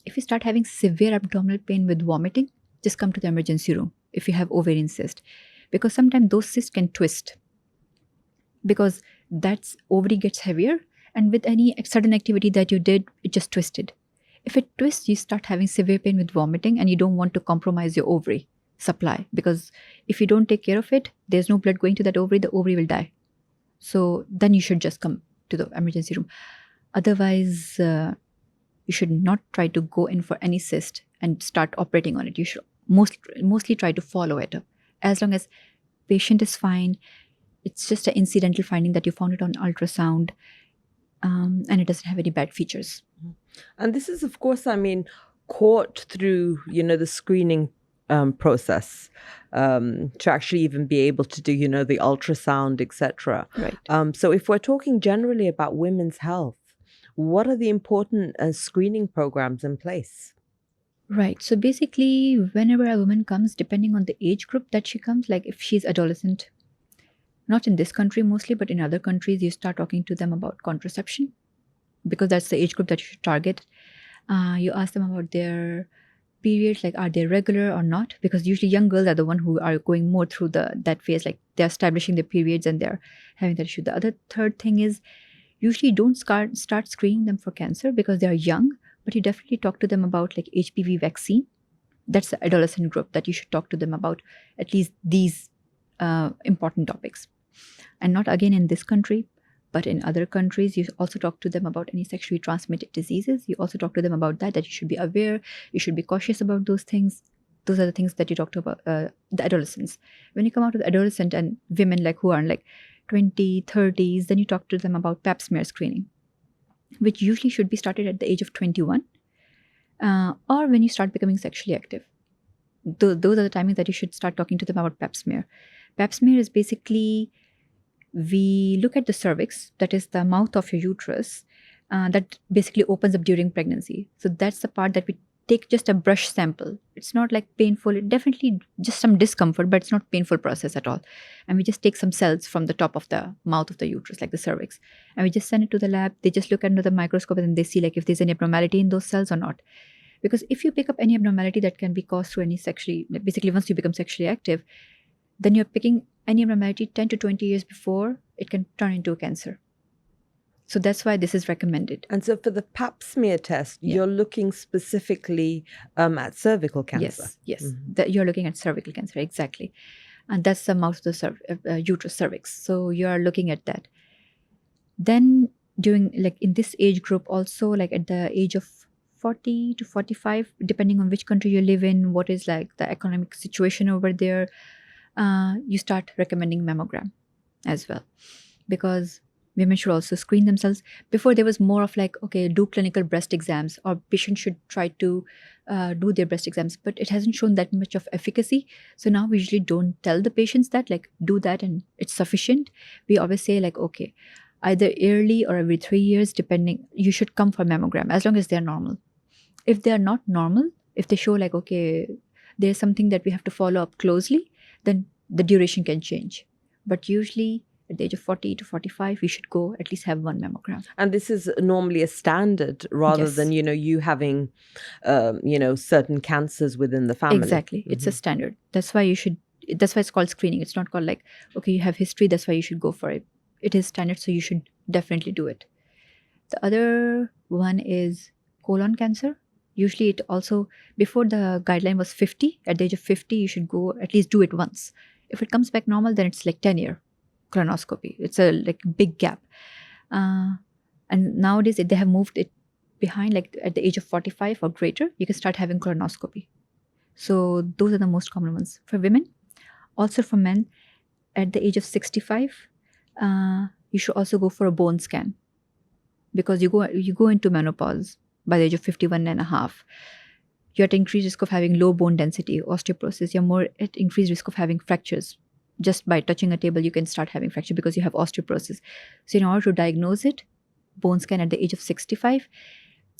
B: if you start having severe abdominal pain with vomiting, just come to the emergency room if you have ovarian cyst, because sometimes those cysts can twist. Because that's ovary gets heavier, and with any sudden activity that you did, it just twisted. If it twists, you start having severe pain with vomiting, and you don't want to compromise your ovary supply, because if you don't take care of it, there's no blood going to that ovary, the ovary will die. So then you should just come to the emergency room. Otherwise, you should not try to go in for any cyst and start operating on it. You should mostly try to follow it up. As long as patient is fine, it's just an incidental finding that you found it on ultrasound, and it doesn't have any bad features.
A: And this is, of course, caught through, the screening process to actually even be able to do, the ultrasound, etc.
B: Right.
A: So if we're talking generally about women's health, what are the important screening programs in place?
B: Right. So basically, whenever a woman comes, depending on the age group that she comes, like if she's adolescent, not in this country mostly, but in other countries, you start talking to them about contraception, because that's the age group that you should target. You ask them about their periods, like are they regular or not? Because usually young girls are the one who are going more through that phase, like they're establishing their periods and they're having that issue. The third thing is, usually don't start screening them for cancer because they are young, but you definitely talk to them about like HPV vaccine. That's the adolescent group that you should talk to them about at least these important topics. And not again in this country, but in other countries, you also talk to them about any sexually transmitted diseases. You also talk to them about that you should be aware, you should be cautious about those things. Those are the things that you talk to about the adolescents. When you come out of the adolescent and women like who are in like 20, 30s, then you talk to them about pap smear screening, which usually should be started at the age of 21 or when you start becoming sexually active. Those are the timings that you should start talking to them about pap smear. Pap smear is basically, we look at the cervix, that is the mouth of your uterus, that basically opens up during pregnancy. So that's the part that we take just a brush sample. It's not like painful, it definitely just some discomfort, but it's not painful process at all. And we just take some cells from the top of the mouth of the uterus, like the cervix, and we just send it to the lab. They just look under the microscope and they see like if there's any abnormality in those cells or not. Because if you pick up any abnormality that can be caused through any basically once you become sexually active, then you're picking any abnormality 10 to 20 years before it can turn into a cancer. So that's why this is recommended.
A: And so for the pap smear test, you're looking specifically at cervical cancer.
B: Yes. Mm-hmm. You're looking at cervical cancer, exactly. And that's the mouth of the uterus, cervix. So you're looking at that. Then during, like in this age group also, like at the age of 40 to 45, depending on which country you live in, what is like the economic situation over there, you start recommending mammogram as well. Because women should also screen themselves. Before there was more of like, okay, do clinical breast exams, or patients should try to do their breast exams, but it hasn't shown that much of efficacy. So now we usually don't tell the patients that like do that and it's sufficient. We always say like, okay, either yearly or every 3 years, depending, you should come for mammogram as long as they're normal. If they're not normal, if they show like, okay, there's something that we have to follow up closely, then the duration can change. But usually at the age of 40 to 45, we should go at least have one mammogram.
A: And this is normally a standard rather than, you having, certain cancers within the family.
B: Exactly. Mm-hmm. It's a standard. That's why it's called screening. It's not called like, okay, you have history, that's why you should go for it. It is standard, so you should definitely do it. The other one is colon cancer. Usually it also, before the guideline was 50, at the age of 50, you should go at least do it once. If it comes back normal, then it's like 10-year colonoscopy. It's a like big gap. And nowadays they have moved it behind, like at the age of 45 or greater, you can start having colonoscopy. So those are the most common ones. For women, also for men, at the age of 65, you should also go for a bone scan, because you go into menopause by the age of 51 and a half. You're at increased risk of having low bone density, osteoporosis. You're more at increased risk of having fractures. Just by touching a table, you can start having fracture because you have osteoporosis. So in order to diagnose it, bone scan at the age of 65.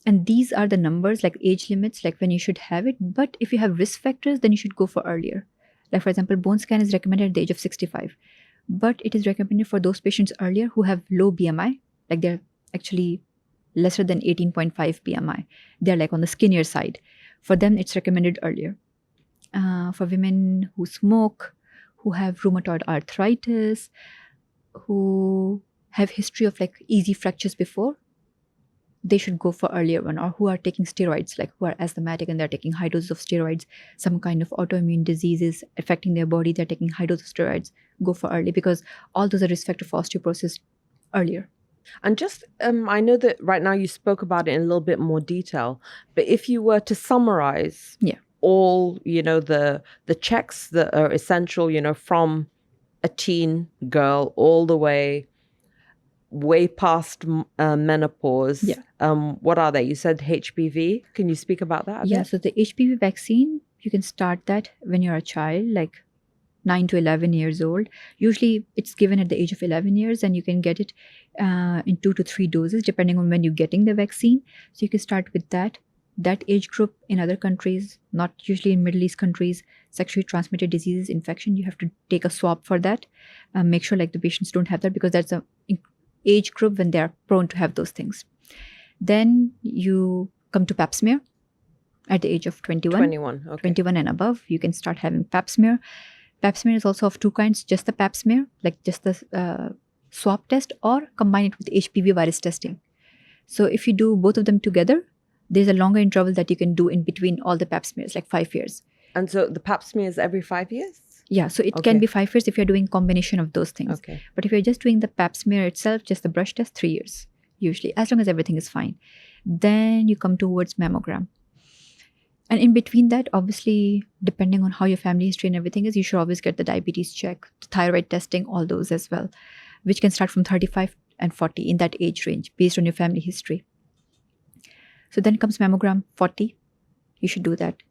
B: And these are the numbers, like age limits, like when you should have it. But if you have risk factors, then you should go for earlier. Like for example, bone scan is recommended at the age of 65. But it is recommended for those patients earlier who have low BMI, like they're actually lesser than 18.5 BMI. They're like on the skinnier side. For them, it's recommended earlier. For women who smoke, who have rheumatoid arthritis, who have history of like easy fractures before, they should go for earlier one. Or who are taking steroids, like who are asthmatic and they're taking high doses of steroids, some kind of autoimmune diseases affecting their body, they're taking high doses of steroids, go for early, because all those are risk factor for osteoporosis earlier.
A: And just, I know that right now you spoke about it in a little bit more detail, but if you were to summarize all, the checks that are essential, from a teen girl all the way past menopause, what are they? You said HPV. Can you speak about that a bit?
B: So the HPV vaccine, you can start that when you're a child, like 9 to 11 years old. Usually it's given at the age of 11 years, and you can get it in 2 to 3 doses depending on when you're getting the vaccine. So you can start with that age group. In other countries, not usually in Middle East countries, sexually transmitted diseases, infection, you have to take a swab for that. Make sure like the patients don't have that, because that's a age group when they're prone to have those things. Then you come to pap smear at the age of 21. 21 and above, you can start having pap smear. Pap smear is also of two kinds, just the pap smear, like just the swab test, or combine it with HPV virus testing. So if you do both of them together, there's a longer interval that you can do in between all the pap smears, like 5 years.
A: And so the pap smear is every 5 years?
B: Yeah, so it can be 5 years if you're doing combination of those things.
A: Okay.
B: But if you're just doing the pap smear itself, just the brush test, 3 years, usually, as long as everything is fine. Then you come towards mammogram. And in between that, obviously, depending on how your family history and everything is, you should always get the diabetes check, the thyroid testing, all those as well, which can start from 35 and 40 in that age range based on your family history. So then comes mammogram, 40, you should do that.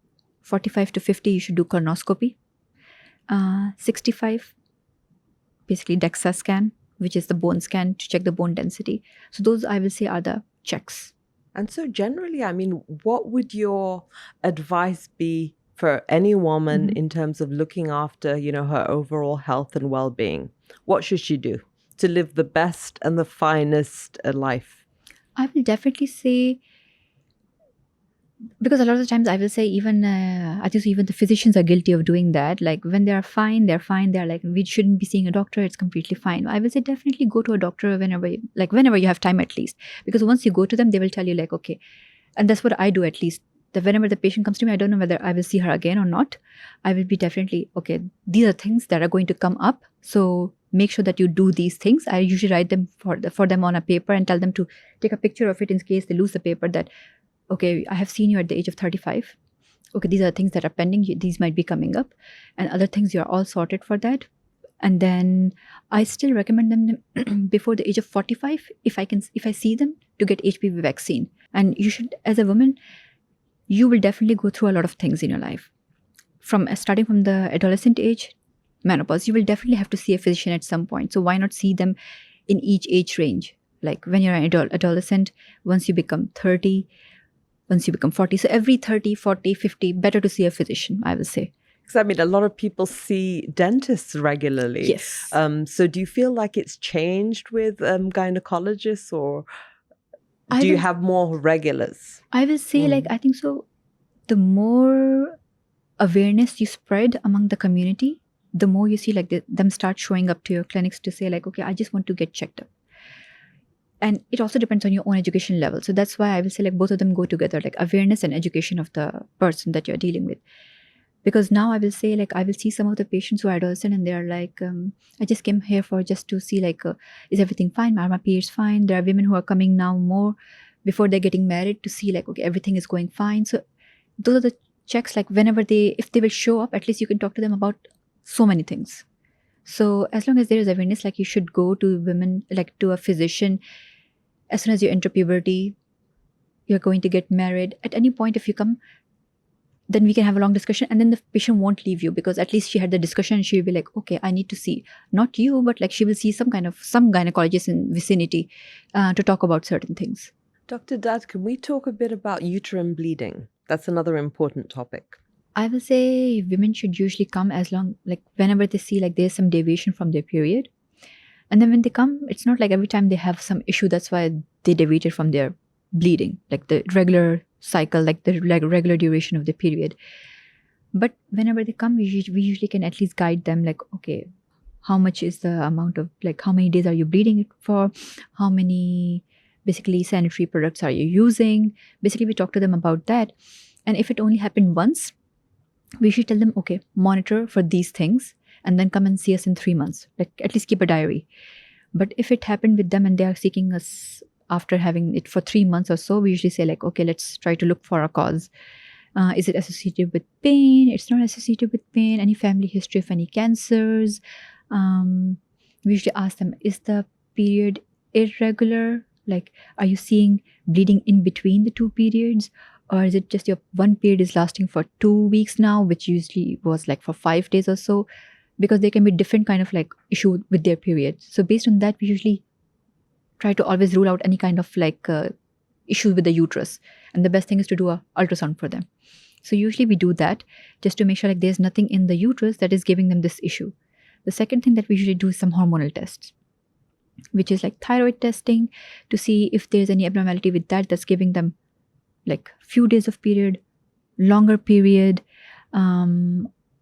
B: 45 to 50, you should do colonoscopy. 65, basically DEXA scan, which is the bone scan to check the bone density. So those, I will say, are the checks.
A: And so generally, I mean, what would your advice be for any woman in terms of looking after, her overall health and well-being? What should she do to live the best and the finest life?
B: I will definitely say, because a lot of the times I will say, even I think even the physicians are guilty of doing that. Like when they're fine, they're like, we shouldn't be seeing a doctor, it's completely fine. I will say definitely go to a doctor whenever you have time, at least. Because once you go to them, they will tell you like, okay. And that's what I do, at least. That whenever the patient comes to me, I don't know whether I will see her again or not. I will be definitely, okay, these are things that are going to come up. So make sure that you do these things. I usually write them for them on a paper and tell them to take a picture of it in case they lose the paper, that okay, I have seen you at the age of 35. Okay, these are things that are pending. These might be coming up. And other things, you're all sorted for that. And then I still recommend them before the age of 45, if I see them, to get HPV vaccine. And you should, as a woman, you will definitely go through a lot of things in your life. Starting from the adolescent age, menopause, you will definitely have to see a physician at some point. So why not see them in each age range? Like when you're an adolescent, once you become 30, once you become 40. So every 30, 40, 50, better to see a physician, I will say.
A: Because I mean, a lot of people see dentists regularly.
B: Yes.
A: So do you feel like it's changed with gynecologists, or do you have more regulars?
B: I will say I think so. The more awareness you spread among the community, the more you see them start showing up to your clinics to say like, okay, I just want to get checked up. And it also depends on your own education level. So that's why I will say like both of them go together, like awareness and education of the person that you're dealing with. Because now I will say like I will see some of the patients who are adolescent and they are like, I just came here for just to see like, is everything fine? Are my periods fine? There are women who are coming now more before they're getting married to see like, okay, everything is going fine. So those are the checks, like whenever if they will show up, at least you can talk to them about so many things. So as long as there is awareness, like you should go to women, like to a physician as soon as you enter puberty, you're going to get married. At any point, if you come, then we can have a long discussion, and then the patient won't leave you because at least she had the discussion and she'll be like, okay, I need to see, not you, but like she will see some gynecologist in vicinity to talk about certain things.
A: Dr. Dad, can we talk a bit about uterine bleeding? That's another important topic.
B: I will say women should usually come as long, like whenever they see like there's some deviation from their period. And then when they come, it's not like every time they have some issue, that's why they deviated from their bleeding, like the regular cycle, like the regular duration of the period. But whenever they come, we usually can at least guide them like, okay, how much is the amount of, like how many days are you bleeding for? How many basically sanitary products are you using? Basically, we talk to them about that. And if it only happened once, we should tell them, okay, monitor for these things and then come and see us in 3 months. Like at least keep a diary. But if it happened with them and they are seeking us after having it for 3 months or so, we usually say like, okay, let's try to look for a cause. Is it associated with pain? It's not associated with pain. Any family history of any cancers? We usually ask them, is the period irregular? Like, are you seeing bleeding in between the two periods? Or is it just your one period is lasting for 2 weeks now, which usually was like for 5 days or so? Because there can be different kind of like issue with their period. So based on that, we usually try to always rule out any kind of like issues with the uterus. And the best thing is to do a ultrasound for them. So usually we do that just to make sure like there's nothing in the uterus that is giving them this issue. The second thing that we usually do is some hormonal tests, which is like thyroid testing to see if there's any abnormality with that that's giving them like few days of period, longer period,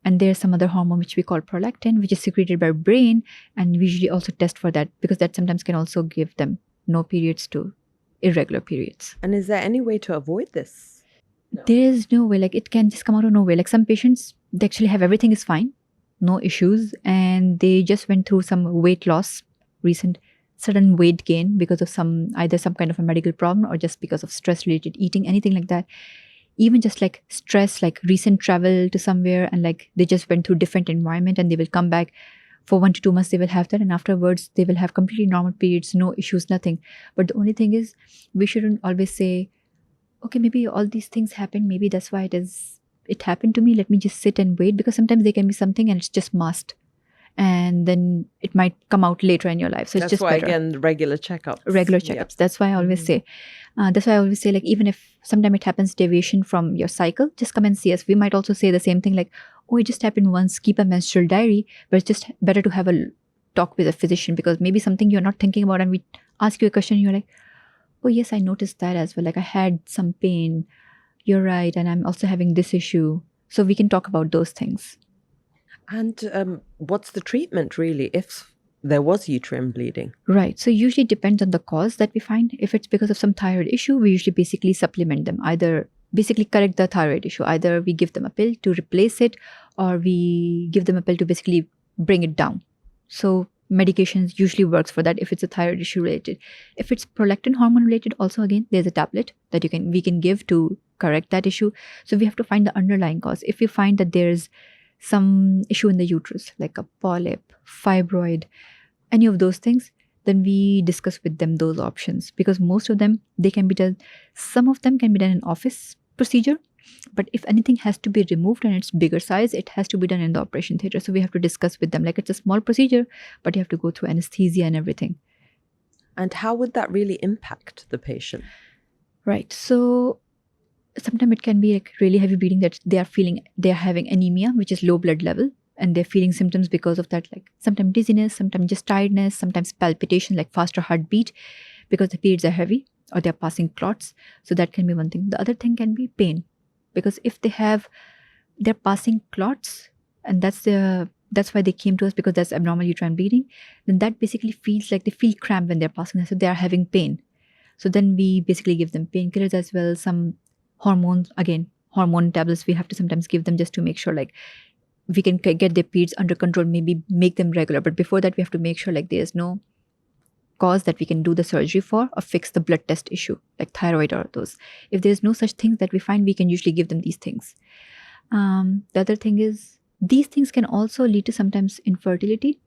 B: and there's some other hormone which we call prolactin, which is secreted by brain, and we usually also test for that because that sometimes can also give them no periods to irregular periods.
A: And is there any way to avoid this?
B: No. There is no way, like it can just come out of nowhere. Like some patients, they actually have everything is fine, no issues, and they just went through some weight loss, recent sudden weight gain because of either some kind of a medical problem or just because of stress related eating, anything like that. Even just like stress, like recent travel to somewhere and like they just went through different environment and they will come back for 1 to 2 months, they will have that, and afterwards they will have completely normal periods, no issues, nothing. But the only thing is we shouldn't always say, okay, maybe all these things happen, maybe that's why it happened to me, let me just sit and wait, because sometimes there can be something and it's just masked and then it might come out later in your life. So
A: that's
B: it's just
A: why
B: better.
A: Again, regular checkups.
B: Yeah. That's why I always say, like even if sometime it happens deviation from your cycle, just come and see us. We might also say the same thing like, oh, it just happened once, keep a menstrual diary, but it's just better to have a talk with a physician because maybe something you're not thinking about and we ask you a question and you're like, oh yes, I noticed that as well. Like I had some pain. You're right. And I'm also having this issue. So we can talk about those things.
A: And what's the treatment really if there was uterine bleeding?
B: Right. So usually depends on the cause that we find. If it's because of some thyroid issue, we usually basically supplement them. Either basically correct the thyroid issue. Either we give them a pill to replace it or we give them a pill to basically bring it down. So medications usually works for that if it's a thyroid issue related. If it's prolactin hormone related, also again, there's a tablet that we can give to correct that issue. So we have to find the underlying cause. If we find that there's some issue in the uterus, like a polyp, fibroid, any of those things, then we discuss with them those options because most of them, they can be done, some of them can be done in office procedure, but if anything has to be removed and it's bigger size, it has to be done in the operation theater. So we have to discuss with them, like it's a small procedure, but you have to go through anesthesia and everything.
A: And how would that really impact the patient?
B: Right. So sometimes it can be like really heavy bleeding that they're having anemia, which is low blood level, and they're feeling symptoms because of that, like sometimes dizziness, sometimes just tiredness, sometimes palpitation, like faster heartbeat because the periods are heavy or they're passing clots. So that can be one thing. The other thing can be pain because if they're passing clots and that's the that's why they came to us, because that's abnormal uterine bleeding, then that basically feels like they feel cramp when they're passing, so they are having pain. So then we basically give them painkillers as well, some hormones, again, hormone tablets we have to sometimes give them just to make sure like we can get their periods under control, maybe make them regular. But before that, we have to make sure like there's no cause that we can do the surgery for or fix the blood test issue, like thyroid or those. If there's no such things that we find, we can usually give them these things. The other thing is, these things can also lead to sometimes infertility.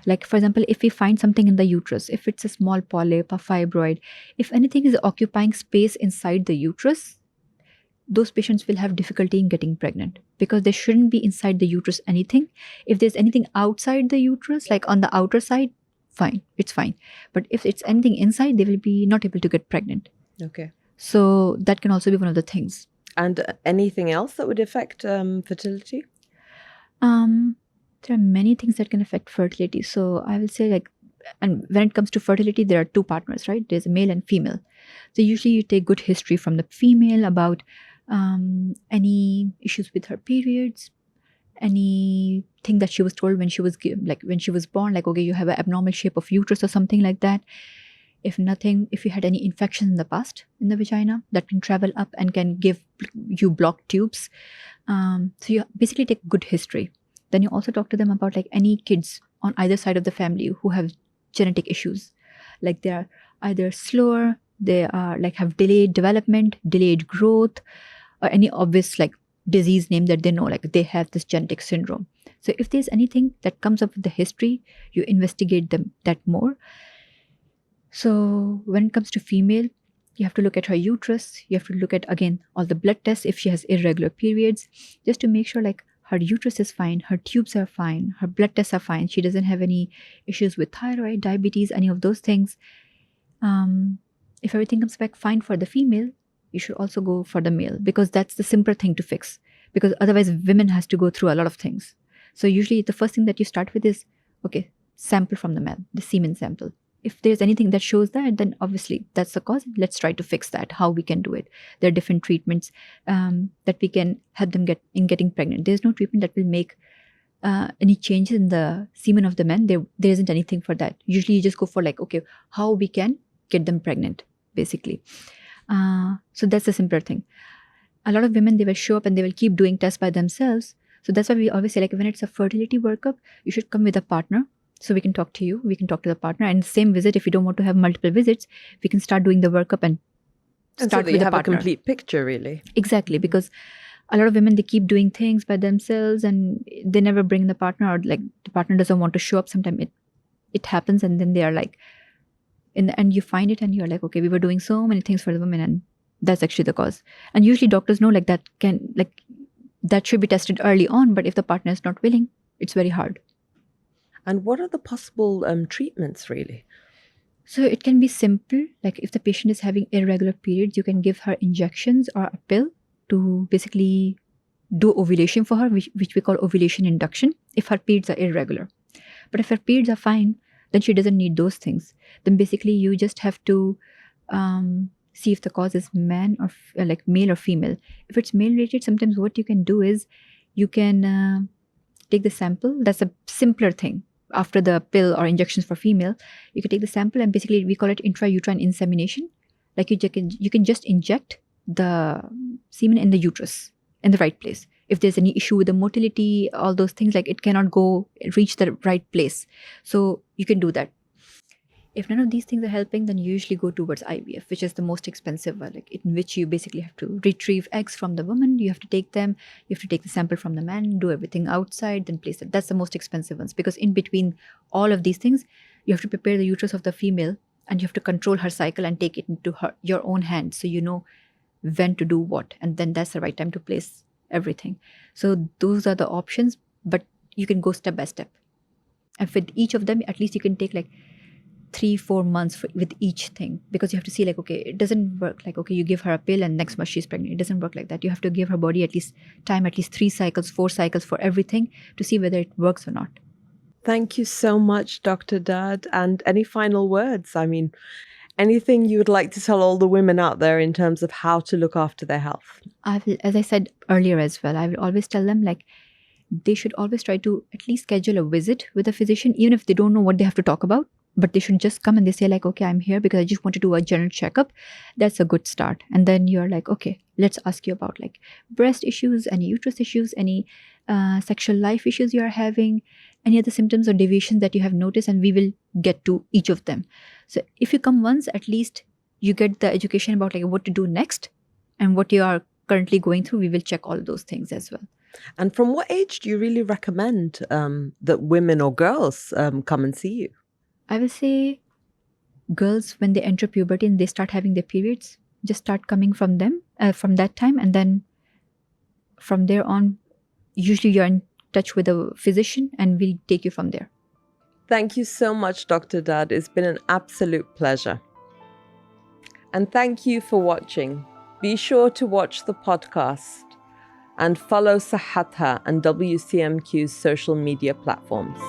B: Like, for example, if we find something in the uterus, if it's a small polyp, a fibroid, if anything is occupying space inside the uterus, those patients will have difficulty in getting pregnant, because there shouldn't be inside the uterus anything. If there's anything outside the uterus, like on the outer side, fine, it's fine. But if it's anything inside, they will be not able to get pregnant.
A: Okay.
B: So that can also be one of the things.
A: And anything else that would affect fertility?
B: There are many things that can affect fertility. So I will say, like, and when it comes to fertility, there are two partners, right? There's a male and female. So usually you take good history from the female about any issues with her periods, anything that she was told when she was born, like, okay, you have an abnormal shape of uterus or something like that. If you had any infection in the past in the vagina, that can travel up and can give you blocked tubes. So you basically take good history. Then you also talk to them about like any kids on either side of the family who have genetic issues, like they are either slower, they are like have delayed development, delayed growth, or any obvious like disease name that they know, like they have this genetic syndrome. So if there's anything that comes up with the history, you investigate them that more. So when it comes to female, you have to look at her uterus. You have to look at, again, all the blood tests if she has irregular periods, just to make sure like her uterus is fine, her tubes are fine, her blood tests are fine, she doesn't have any issues with thyroid, diabetes, any of those things. If everything comes back fine for the female, you should also go for the male, because that's the simpler thing to fix, because otherwise women has to go through a lot of things. So usually the first thing that you start with is, okay, sample from the male, the semen sample. If there's anything that shows that, then obviously that's the cause. Let's try to fix that, how we can do it. There are different treatments that we can help them getting pregnant. There's no treatment that will make any changes in the semen of the men. There isn't anything for that. Usually you just go for like, okay, how we can get them pregnant, basically. So that's a simpler thing. A lot of women, they will show up and they will keep doing tests by themselves. So that's why we always say, like, when it's a fertility workup, you should come with a partner. So we can talk to you, we can talk to the partner, and same visit, if you don't want to have multiple visits, we can start doing the workup and start
A: so
B: with the
A: have
B: partner.
A: A complete picture, really.
B: Exactly, because a lot of women, they keep doing things by themselves and they never bring the partner, or like the partner doesn't want to show up. Sometimes it happens, and then they are like, in the end you find it and you're like, okay, we were doing so many things for the women and that's actually the cause. And usually doctors know like that should be tested early on, but if the partner is not willing, it's very hard.
A: And what are the possible treatments, really?
B: So it can be simple. Like if the patient is having irregular periods, you can give her injections or a pill to basically do ovulation for her, which we call ovulation induction, if her periods are irregular. But if her periods are fine, then she doesn't need those things. Then basically you just have to see if the cause is man or like male or female. If it's male related, sometimes what you can do is you can take the sample. That's a simpler thing. After the pill or injections for female, you can take the sample and basically we call it intrauterine insemination. Like you can just inject the semen in the uterus in the right place. If there's any issue with the motility, all those things, like it cannot reach the right place. So you can do that. If none of these things are helping, then you usually go towards IVF, which is the most expensive one, like in which you basically have to retrieve eggs from the woman. You have to take them, you have to take the sample from the man, do everything outside, then place it. That's the most expensive ones, because in between all of these things, you have to prepare the uterus of the female and you have to control her cycle and take it into your own hands, so you know when to do what, and then that's the right time to place everything. So those are the options, but you can go step by step. And with each of them, at least you can take like 3-4 months with each thing, because you have to see like, okay, it doesn't work like, okay, you give her a pill and next month she's pregnant. It doesn't work like that. You have to give her body at least 3 cycles, 4 cycles for everything to see whether it works or not.
A: Thank you so much, Dr. Dad. And any final words? I mean, anything you would like to tell all the women out there in terms of how to look after their health?
B: I will, as I said earlier as well, I will always tell them, like, they should always try to at least schedule a visit with a physician, even if they don't know what they have to talk about. But they should just come and they say like, okay, I'm here because I just want to do a general checkup. That's a good start. And then you're like, okay, let's ask you about like breast issues, any uterus issues, any sexual life issues you are having, any other symptoms or deviations that you have noticed, and we will get to each of them. So if you come once, at least you get the education about like what to do next and what you are currently going through. We will check all those things as well.
A: And from what age do you really recommend that women or girls come and see you?
B: I will say girls, when they enter puberty and they start having their periods, just start coming from them from that time. And then from there on, usually you're in touch with a physician and we'll take you from there.
A: Thank you so much, Dr. Dad. It's been an absolute pleasure. And thank you for watching. Be sure to watch the podcast and follow Sehatuha and WCMQ's social media platforms.